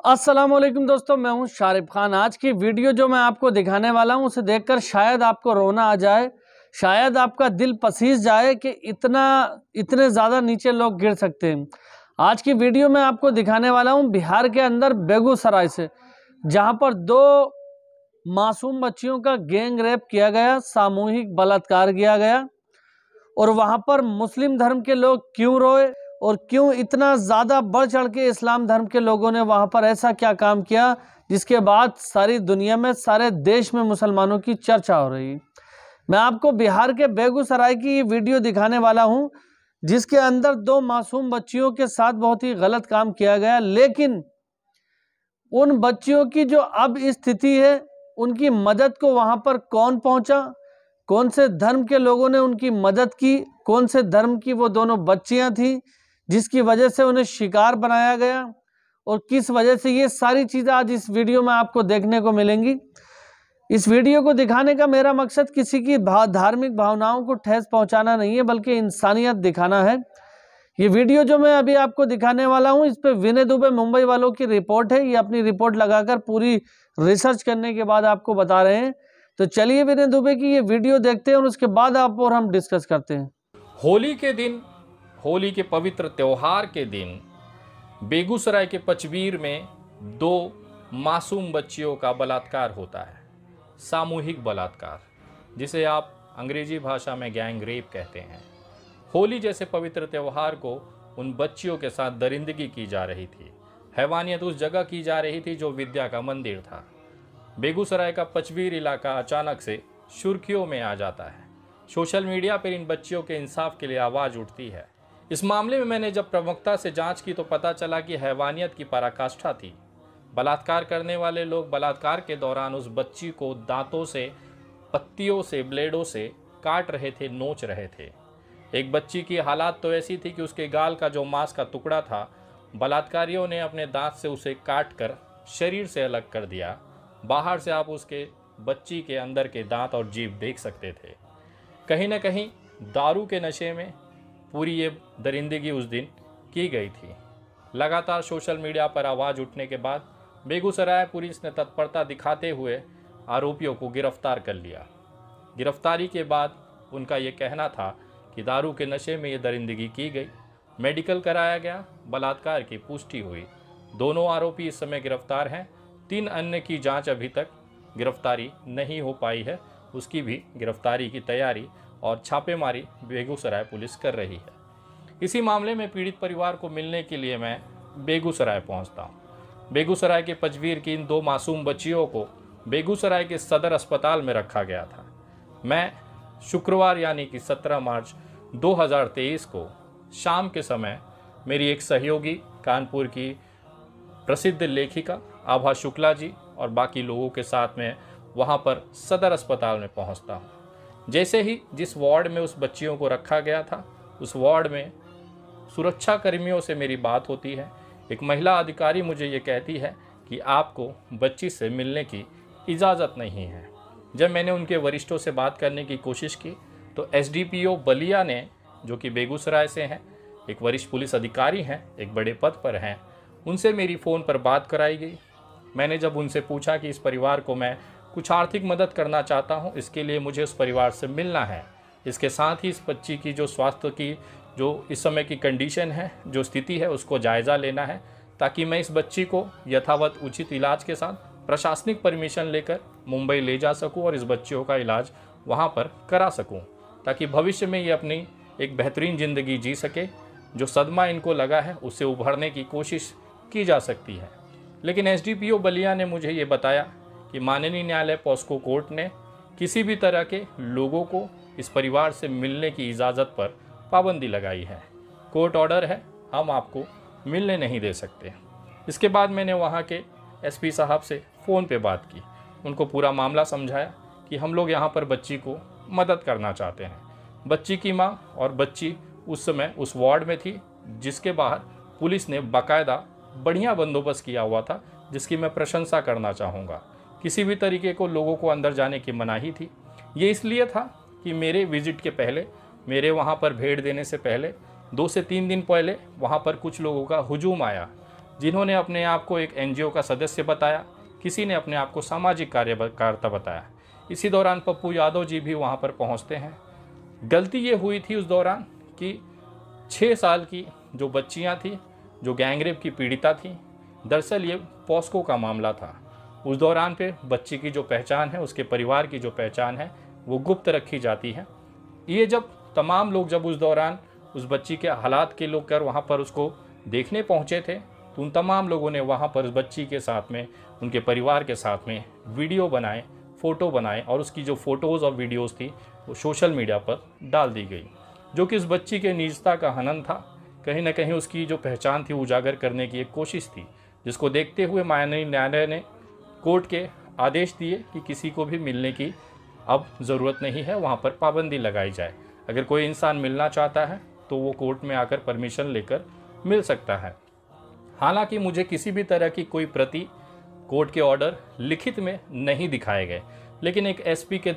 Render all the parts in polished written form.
अस्सलाम वालेकुम दोस्तों, मैं हूं शारिफ खान। आज की वीडियो जो मैं आपको दिखाने वाला हूं उसे देखकर शायद आपको रोना आ जाए, शायद आपका दिल पसीज जाए कि इतने ज़्यादा नीचे लोग गिर सकते हैं। आज की वीडियो में आपको दिखाने वाला हूं बिहार के अंदर बेगूसराय से, जहां पर दो मासूम बच्चियों का गैंग रेप किया गया, सामूहिक बलात्कार किया गया। और वहां पर मुस्लिम धर्म के लोग क्यों रोए और क्यों इतना ज़्यादा बढ़ चढ़ के इस्लाम धर्म के लोगों ने वहां पर ऐसा क्या काम किया जिसके बाद सारी दुनिया में, सारे देश में मुसलमानों की चर्चा हो रही है। मैं आपको बिहार के बेगूसराय की ये वीडियो दिखाने वाला हूं जिसके अंदर दो मासूम बच्चियों के साथ बहुत ही गलत काम किया गया, लेकिन उन बच्चियों की जो अब स्थिति है, उनकी मदद को वहां पर कौन पहुंचा, कौन से धर्म के लोगों ने उनकी मदद की, कौन से धर्म की वो दोनों बच्चियां थी जिसकी वजह से उन्हें शिकार बनाया गया, और किस वजह से, ये सारी चीज़ें आज इस वीडियो में आपको देखने को मिलेंगी। इस वीडियो को दिखाने का मेरा मकसद किसी की धार्मिक भावनाओं को ठेस पहुंचाना नहीं है, बल्कि इंसानियत दिखाना है। ये वीडियो जो मैं अभी आपको दिखाने वाला हूं, इस पे विनय दुबे मुंबई वालों की रिपोर्ट है। ये अपनी रिपोर्ट लगाकर पूरी रिसर्च करने के बाद आपको बता रहे हैं। तो चलिए विनय दुबे की ये वीडियो देखते हैं और उसके बाद आप और हम डिस्कस करते हैं। होली के दिन, होली के पवित्र त्योहार के दिन बेगूसराय के पचबीर में दो मासूम बच्चियों का बलात्कार होता है। सामूहिक बलात्कार, जिसे आप अंग्रेजी भाषा में गैंग रेप कहते हैं। होली जैसे पवित्र त्योहार को उन बच्चियों के साथ दरिंदगी की जा रही थी। हैवानियत उस जगह की जा रही थी जो विद्या का मंदिर था। बेगूसराय का पचबीर इलाका अचानक से सुर्खियों में आ जाता है। सोशल मीडिया पर इन बच्चियों के इंसाफ के लिए आवाज़ उठती है। इस मामले में मैंने जब प्रमुखता से जांच की तो पता चला कि हैवानियत की पराकाष्ठा थी। बलात्कार करने वाले लोग बलात्कार के दौरान उस बच्ची को दांतों से, पत्तियों से, ब्लेडों से काट रहे थे, नोच रहे थे। एक बच्ची की हालात तो ऐसी थी कि उसके गाल का जो मांस का टुकड़ा था, बलात्कारियों ने अपने दांत से उसे काट कर शरीर से अलग कर दिया। बाहर से आप उसके बच्ची के अंदर के दांत और जीभ देख सकते थे। कहीं न कहीं दारू के नशे में पूरी ये दरिंदगी उस दिन की गई थी। लगातार सोशल मीडिया पर आवाज़ उठने के बाद बेगूसराय पुलिस ने तत्परता दिखाते हुए आरोपियों को गिरफ्तार कर लिया। गिरफ्तारी के बाद उनका ये कहना था कि दारू के नशे में ये दरिंदगी की गई। मेडिकल कराया गया, बलात्कार की पुष्टि हुई। दोनों आरोपी इस समय गिरफ्तार हैं। 3 अन्य की जांच अभी तक गिरफ्तारी नहीं हो पाई है, उसकी भी गिरफ्तारी की तैयारी और छापेमारी बेगूसराय पुलिस कर रही है। इसी मामले में पीड़ित परिवार को मिलने के लिए मैं बेगूसराय पहुंचता हूं। बेगूसराय के पचबीर की इन दो मासूम बच्चियों को बेगूसराय के सदर अस्पताल में रखा गया था। मैं शुक्रवार यानी कि 17 मार्च 2023 को शाम के समय मेरी एक सहयोगी, कानपुर की प्रसिद्ध लेखिका आभा शुक्ला जी और बाकी लोगों के साथ में वहाँ पर सदर अस्पताल में पहुँचता हूँ। जैसे ही जिस वार्ड में उस बच्चियों को रखा गया था, उस वार्ड में सुरक्षा कर्मियों से मेरी बात होती है। एक महिला अधिकारी मुझे ये कहती है कि आपको बच्ची से मिलने की इजाज़त नहीं है। जब मैंने उनके वरिष्ठों से बात करने की कोशिश की तो एसडीपीओ बलिया ने, जो कि बेगूसराय से हैं, एक वरिष्ठ पुलिस अधिकारी हैं, एक बड़े पद पर हैं, उनसे मेरी फ़ोन पर बात कराई गई। मैंने जब उनसे पूछा कि इस परिवार को मैं कुछ आर्थिक मदद करना चाहता हूं, इसके लिए मुझे उस परिवार से मिलना है, इसके साथ ही इस बच्ची की जो स्वास्थ्य की, जो इस समय की कंडीशन है, जो स्थिति है, उसको जायज़ा लेना है, ताकि मैं इस बच्ची को यथावत उचित इलाज के साथ प्रशासनिक परमिशन लेकर मुंबई ले जा सकूं और इस बच्चियों का इलाज वहां पर करा सकूं, ताकि भविष्य में ये अपनी एक बेहतरीन ज़िंदगी जी सके। जो सदमा इनको लगा है उससे उभरने की कोशिश की जा सकती है। लेकिन एसडीपीओ बलिया ने मुझे ये बताया कि माननीय न्यायालय पॉस्को कोर्ट ने किसी भी तरह के लोगों को इस परिवार से मिलने की इजाज़त पर पाबंदी लगाई है। कोर्ट ऑर्डर है, हम आपको मिलने नहीं दे सकते। इसके बाद मैंने वहाँ के एसपी साहब से फ़ोन पे बात की, उनको पूरा मामला समझाया कि हम लोग यहाँ पर बच्ची को मदद करना चाहते हैं। बच्ची की माँ और बच्ची उस समय उस वार्ड में थी, जिसके बाहर पुलिस ने बाकायदा बढ़िया बंदोबस्त किया हुआ था, जिसकी मैं प्रशंसा करना चाहूँगा। किसी भी तरीके को लोगों को अंदर जाने की मनाही थी। ये इसलिए था कि मेरे विजिट के पहले, मेरे वहाँ पर भेंट देने से पहले 2 से 3 दिन पहले वहाँ पर कुछ लोगों का हुजूम आया, जिन्होंने अपने आप को एक एनजीओ का सदस्य बताया, किसी ने अपने आप को सामाजिक कार्यकर्ता बताया। इसी दौरान पप्पू यादव जी भी वहाँ पर पहुँचते हैं। गलती ये हुई थी उस दौरान कि 6 साल की जो बच्चियाँ थी, जो गैंगरेप की पीड़िता थी, दरअसल ये पॉस्को का मामला था। उस दौरान पे बच्ची की जो पहचान है, उसके परिवार की जो पहचान है, वो गुप्त रखी जाती है। ये जब तमाम लोग जब उस दौरान उस बच्ची के हालात के लोग कर वहाँ पर उसको देखने पहुँचे थे, तो उन तमाम लोगों ने वहाँ पर उस बच्ची के साथ में, उनके परिवार के साथ में वीडियो बनाए, फ़ोटो बनाए और उसकी जो फ़ोटोज़ और वीडियोज़ थी वो सोशल मीडिया पर डाल दी गई, जो कि उस बच्ची के निजता का हनन था। कहीं ना कहीं उसकी जो पहचान थी उजागर करने की एक कोशिश थी, जिसको देखते हुए माननीय न्यायालय ने कोर्ट के आदेश दिए कि किसी को भी मिलने की अब ज़रूरत नहीं है, वहाँ पर पाबंदी लगाई जाए। अगर कोई इंसान मिलना चाहता है तो वो कोर्ट में आकर परमिशन लेकर मिल सकता है। हालांकि मुझे किसी भी तरह की कोई प्रति कोर्ट के ऑर्डर लिखित में नहीं दिखाए गए, लेकिन एक एसपी के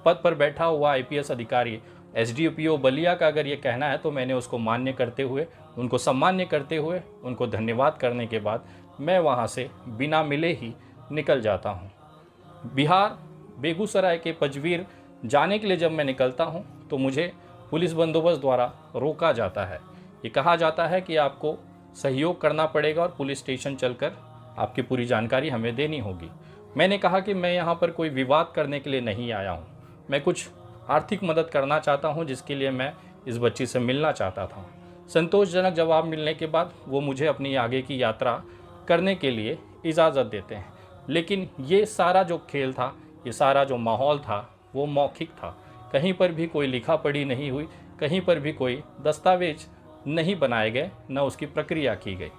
पद पर बैठा हुआ आईपीएस अधिकारी एसडीपीओ बलिया का अगर ये कहना है तो मैंने उसको मान्य करते हुए, उनको सम्मान्य करते हुए, उनको धन्यवाद करने के बाद मैं वहाँ से बिना मिले ही निकल जाता हूँ। बिहार बेगूसराय के पचवीर जाने के लिए जब मैं निकलता हूँ तो मुझे पुलिस बंदोबस्त द्वारा रोका जाता है। ये कहा जाता है कि आपको सहयोग करना पड़ेगा और पुलिस स्टेशन चलकर आपकी पूरी जानकारी हमें देनी होगी। मैंने कहा कि मैं यहाँ पर कोई विवाद करने के लिए नहीं आया हूँ, मैं कुछ आर्थिक मदद करना चाहता हूँ, जिसके लिए मैं इस बच्ची से मिलना चाहता था। संतोषजनक जवाब मिलने के बाद वो मुझे अपनी आगे की यात्रा करने के लिए इजाज़त देते हैं। लेकिन ये सारा जो खेल था, ये सारा जो माहौल था, वो मौखिक था। कहीं पर भी कोई लिखा पढ़ी नहीं हुई, कहीं पर भी कोई दस्तावेज नहीं बनाए गए, न उसकी प्रक्रिया की गई।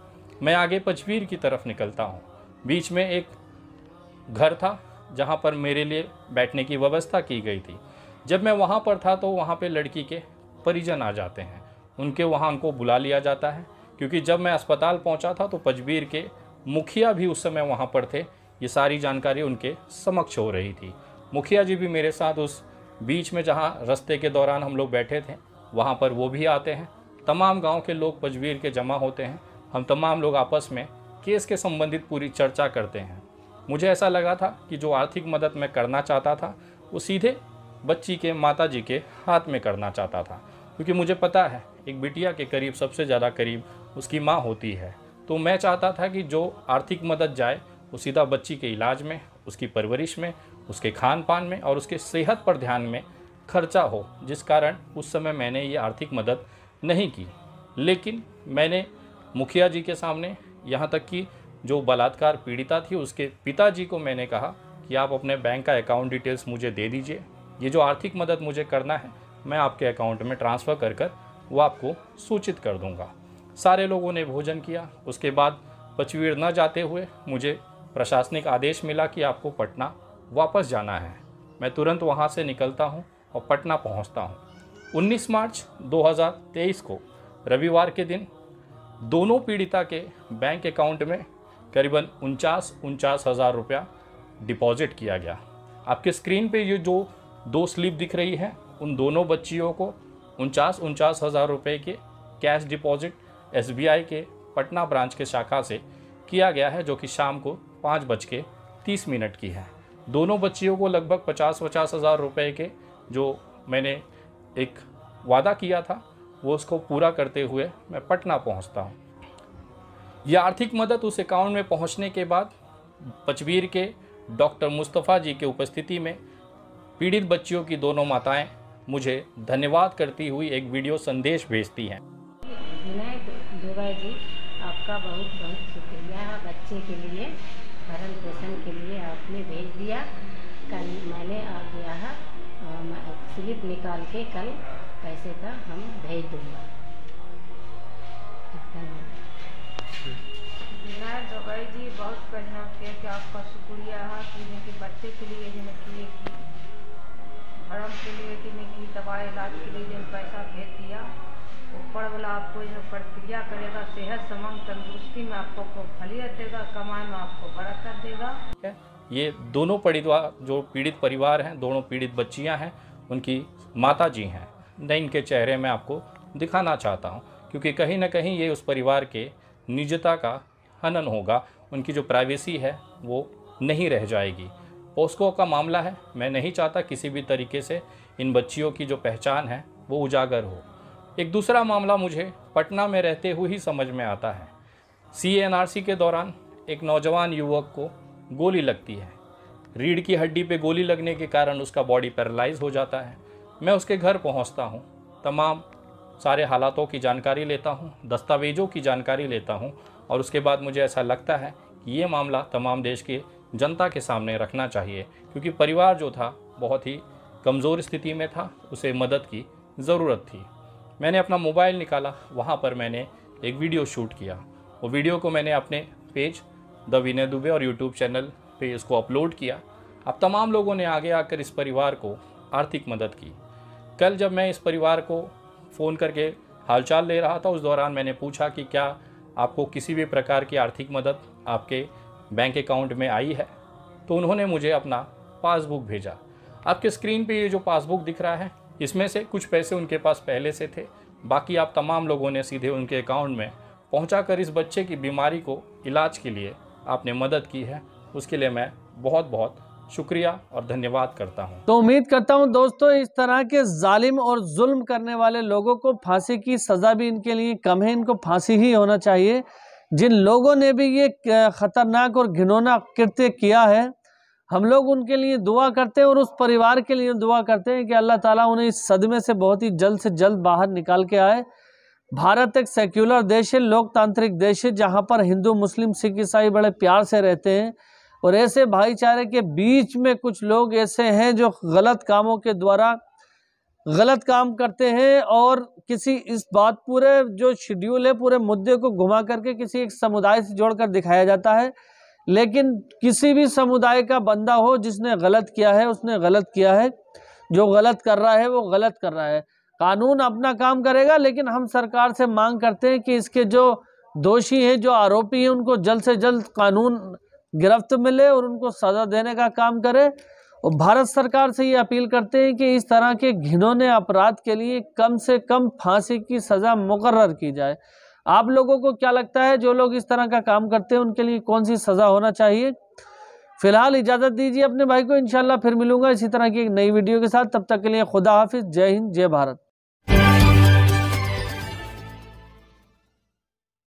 मैं आगे पचवीर की तरफ निकलता हूँ। बीच में एक घर था जहाँ पर मेरे लिए बैठने की व्यवस्था की गई थी। जब मैं वहाँ पर था तो वहाँ पे लड़की के परिजन आ जाते हैं, उनको बुला लिया जाता है, क्योंकि जब मैं अस्पताल पहुँचा था तो पचवीर के मुखिया भी उस समय वहाँ पर थे। ये सारी जानकारी उनके समक्ष हो रही थी। मुखिया जी भी मेरे साथ उस बीच में जहाँ रास्ते के दौरान हम लोग बैठे थे वहाँ पर वो भी आते हैं। तमाम गांव के लोग पचवीर के जमा होते हैं। हम तमाम लोग आपस में केस के संबंधित पूरी चर्चा करते हैं। मुझे ऐसा लगा था कि जो आर्थिक मदद मैं करना चाहता था वो सीधे बच्ची के माताजी के हाथ में करना चाहता था, क्योंकि मुझे पता है एक बिटिया के करीब सबसे ज़्यादा करीब उसकी माँ होती है। तो मैं चाहता था कि जो आर्थिक मदद जाए वो सीधा बच्ची के इलाज में, उसकी परवरिश में, उसके खान पान में और उसके सेहत पर ध्यान में खर्चा हो, जिस कारण उस समय मैंने ये आर्थिक मदद नहीं की। लेकिन मैंने मुखिया जी के सामने, यहाँ तक कि जो बलात्कार पीड़िता थी उसके पिताजी को मैंने कहा कि आप अपने बैंक का अकाउंट डिटेल्स मुझे दे दीजिए, ये जो आर्थिक मदद मुझे करना है मैं आपके अकाउंट में ट्रांसफ़र कर वो आपको सूचित कर दूंगा। सारे लोगों ने भोजन किया। उसके बाद पचवीर न जाते हुए मुझे प्रशासनिक आदेश मिला कि आपको पटना वापस जाना है। मैं तुरंत वहाँ से निकलता हूँ और पटना पहुँचता हूँ। 19 मार्च 2023 को रविवार के दिन दोनों पीड़िता के बैंक अकाउंट में करीबन 49 हज़ार रुपया डिपॉजिट किया गया। आपके स्क्रीन पे ये जो 2 स्लिप दिख रही है, उन दोनों बच्चियों को 49 हज़ार रुपये के कैश डिपॉजिट SBI के पटना ब्रांच के शाखा से किया गया है, जो कि शाम को 5:30 की है। दोनों बच्चियों को लगभग 50 हज़ार रुपये के जो मैंने एक वादा किया था वो उसको पूरा करते हुए मैं पटना पहुंचता हूं। यह आर्थिक मदद उस अकाउंट में पहुंचने के बाद पचवीर के डॉक्टर मुस्तफ़ा जी के उपस्थिति में पीड़ित बच्चियों की दोनों माताएं मुझे धन्यवाद करती हुई एक वीडियो संदेश भेजती हैं। विनय दुबे जी, आपका बहुत बहुत शुक्रिया। बच्चे के लिए भरण पोषण के लिए आपने भेज दिया। कल मैंने आ गया है, स्लिप निकाल के कल पैसे का हम भेज दूँगा। विनय दुबे जी, बहुत कहना कि आपका शुक्रिया है कि बच्चे के लिए कि भरण के लिए कि दवाई इलाज के लिए जो पैसा भेज दिया, ऊपर वाला आपको जो प्रक्रिया करेगा, सेहत समंग तंदुरुस्ती में आपको फलियत देगा, कमाई में आपको बरकत देगा। ये दोनों जो पीड़ित परिवार हैं, दोनों पीड़ित बच्चियां हैं, उनकी माता जी हैं। मैं इनके चेहरे में आपको दिखाना चाहता हूं, क्योंकि कहीं ना कहीं ये उस परिवार के निजता का हनन होगा, उनकी जो प्राइवेसी है वो नहीं रह जाएगी। पोस्को का मामला है, मैं नहीं चाहता किसी भी तरीके से इन बच्चियों की जो पहचान है वो उजागर हो। एक दूसरा मामला मुझे पटना में रहते हुए ही समझ में आता है। CNRC के दौरान एक नौजवान युवक को गोली लगती है। रीढ़ की हड्डी पे गोली लगने के कारण उसका बॉडी पैरालाइज हो जाता है। मैं उसके घर पहुंचता हूं, तमाम सारे हालातों की जानकारी लेता हूं, दस्तावेज़ों की जानकारी लेता हूं और उसके बाद मुझे ऐसा लगता है कि ये मामला तमाम देश के जनता के सामने रखना चाहिए, क्योंकि परिवार जो था बहुत ही कमज़ोर स्थिति में था, उसे मदद की ज़रूरत थी। मैंने अपना मोबाइल निकाला, वहाँ पर मैंने एक वीडियो शूट किया। वो वीडियो को मैंने अपने पेज द विनय दुबे और यूट्यूब चैनल पे इसको अपलोड किया। अब तमाम लोगों ने आगे आकर इस परिवार को आर्थिक मदद की। कल जब मैं इस परिवार को फ़ोन करके हालचाल ले रहा था, उस दौरान मैंने पूछा कि क्या आपको किसी भी प्रकार की आर्थिक मदद आपके बैंक अकाउंट में आई है, तो उन्होंने मुझे अपना पासबुक भेजा। आपके स्क्रीन पे ये जो पासबुक दिख रहा है, इसमें से कुछ पैसे उनके पास पहले से थे, बाकी आप तमाम लोगों ने सीधे उनके अकाउंट में पहुंचाकर इस बच्चे की बीमारी को इलाज के लिए आपने मदद की है। उसके लिए मैं बहुत बहुत शुक्रिया और धन्यवाद करता हूं। तो उम्मीद करता हूं दोस्तों, इस तरह के जालिम और जुल्म करने वाले लोगों को फांसी की सज़ा भी इनके लिए कम है, इनको फांसी ही होना चाहिए। जिन लोगों ने भी ये खतरनाक और घिनौना कृत्य किया है, हम लोग उनके लिए दुआ करते हैं और उस परिवार के लिए दुआ करते हैं कि अल्लाह ताला उन्हें इस सदमे से बहुत ही जल्द से जल्द बाहर निकाल के आए। भारत एक सेक्युलर देश है, लोकतांत्रिक देश है, जहाँ पर हिंदू मुस्लिम सिख ईसाई बड़े प्यार से रहते हैं। और ऐसे भाईचारे के बीच में कुछ लोग ऐसे हैं जो गलत कामों के द्वारा गलत काम करते हैं और किसी इस बात पूरे जो शेड्यूल है पूरे मुद्दे को घुमा करके किसी एक समुदाय से जोड़कर दिखाया जाता है। लेकिन किसी भी समुदाय का बंदा हो जिसने गलत किया है, उसने गलत किया है। जो गलत कर रहा है वो गलत कर रहा है। कानून अपना काम करेगा, लेकिन हम सरकार से मांग करते हैं कि इसके जो दोषी हैं, जो आरोपी हैं, उनको जल्द से जल्द कानून गिरफ्त मिले और उनको सज़ा देने का काम करे। और भारत सरकार से ये अपील करते हैं कि इस तरह के घिनौने अपराध के लिए कम से कम फांसी की सज़ा मुकर्रर की जाए। आप लोगों को क्या लगता है, जो लोग इस तरह का काम करते हैं उनके लिए कौन सी सज़ा होना चाहिए? फिलहाल इजाज़त दीजिए अपने भाई को, इंशाल्लाह फिर मिलूंगा इसी तरह की एक नई वीडियो के साथ। तब तक के लिए खुदा हाफिज़, जय हिंद, जय भारत।